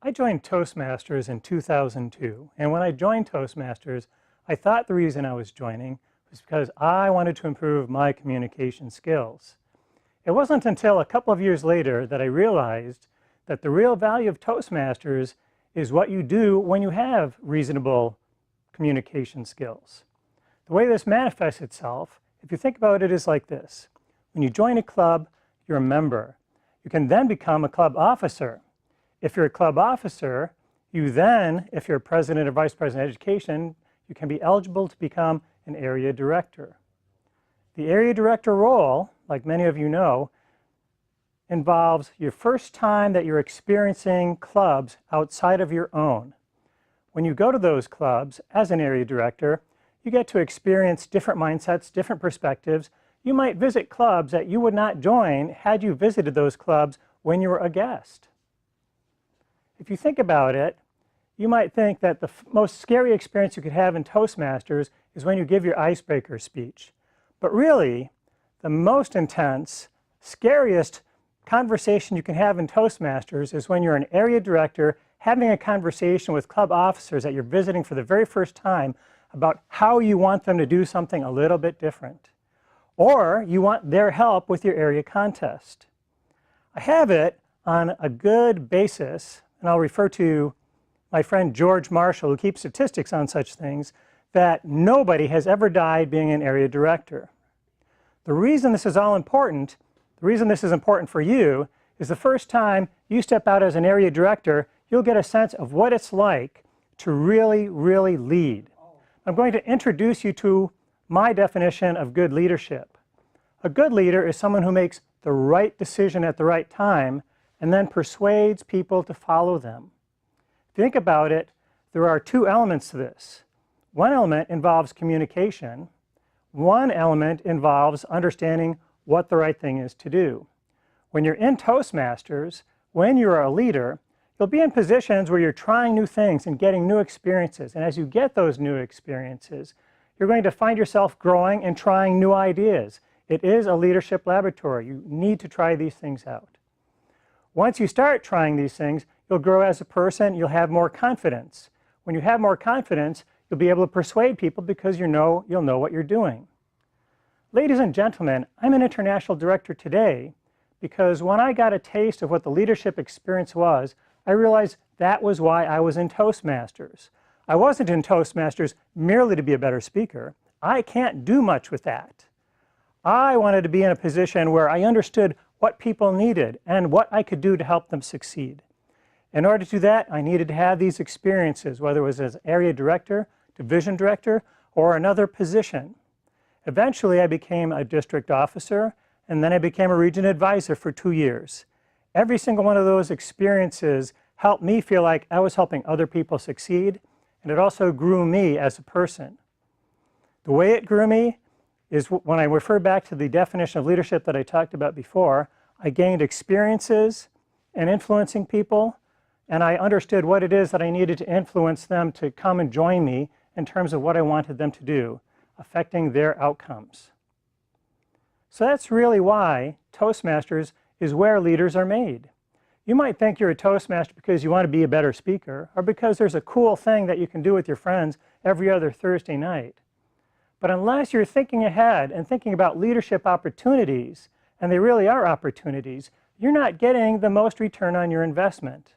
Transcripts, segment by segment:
I joined Toastmasters in 2002, and when I joined Toastmasters, I thought the reason I was joining was because I wanted to improve my communication skills. It wasn't until a couple of years later that I realized that the real value of Toastmasters is what you do when you have reasonable communication skills. The way this manifests itself, if you think about it, is like this. When you join a club, you're a member. You can then become a club officer. If you're a club officer, you then, if you're president or vice president of education, you can be eligible to become an area director. The area director role, like many of you know, involves your first time that you're experiencing clubs outside of your own. When you go to those clubs as an area director, you get to experience different mindsets, different perspectives. You might visit clubs that you would not join had you visited those clubs when you were a guest. If you think about it, you might think that the most scary experience you could have in Toastmasters is when you give your icebreaker speech. But really, the most intense, scariest conversation you can have in Toastmasters is when you're an area director having a conversation with club officers that you're visiting for the very first time about how you want them to do something a little bit different. Or you want their help with your area contest. I have it on a good basis, and I'll refer to my friend George Marshall, who keeps statistics on such things, that nobody has ever died being an area director. The reason this is all important, the reason this is important for you, is the first time you step out as an area director, you'll get a sense of what it's like to really, really lead. I'm going to introduce you to my definition of good leadership. A good leader is someone who makes the right decision at the right time and then persuades people to follow them. If you think about it, there are two elements to this. One element involves communication. One element involves understanding what the right thing is to do. When you're in Toastmasters, when you're a leader, you'll be in positions where you're trying new things and getting new experiences. And as you get those new experiences, you're going to find yourself growing and trying new ideas. It is a leadership laboratory. You need to try these things out. Once you start trying these things, you'll grow as a person, you'll have more confidence. When you have more confidence, you'll be able to persuade people because you'll know what you're doing. Ladies and gentlemen, I'm an international director today because when I got a taste of what the leadership experience was, I realized that was why I was in Toastmasters. I wasn't in Toastmasters merely to be a better speaker. I can't do much with that. I wanted to be in a position where I understood what people needed and what I could do to help them succeed. In order to do that, I needed to have these experiences, whether it was as area director, division director, or another position. Eventually, I became a district officer, and then I became a region advisor for 2 years. Every single one of those experiences helped me feel like I was helping other people succeed, and it also grew me as a person. The way it grew me is when I refer back to the definition of leadership that I talked about before, I gained experiences in influencing people, and I understood what it is that I needed to influence them to come and join me in terms of what I wanted them to do, affecting their outcomes. So that's really why Toastmasters is where leaders are made. You might think you're a Toastmaster because you want to be a better speaker, or because there's a cool thing that you can do with your friends every other Thursday night. But unless you're thinking ahead and thinking about leadership opportunities, and they really are opportunities, you're not getting the most return on your investment.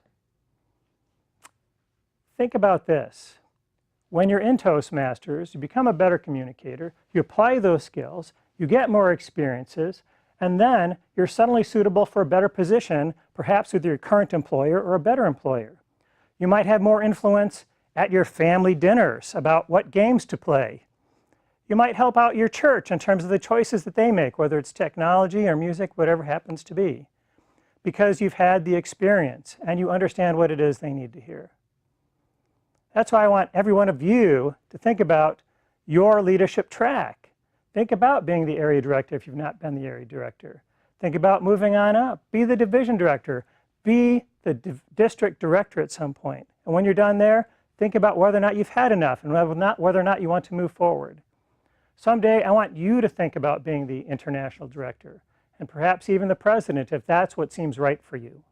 Think about this. When you're in Toastmasters, you become a better communicator, you apply those skills, you get more experiences, and then you're suddenly suitable for a better position, perhaps with your current employer or a better employer. You might have more influence at your family dinners about what games to play. You might help out your church in terms of the choices that they make, whether it's technology or music, whatever happens to be, because you've had the experience and you understand what it is they need to hear. That's why I want every one of you to think about your leadership track. Think about being the area director if you've not been the area director. Think about moving on up. Be the division director. Be the district director at some point. And when you're done there, think about whether or not you've had enough and whether or not you want to move forward. Someday, I want you to think about being the international director and perhaps even the president if that's what seems right for you.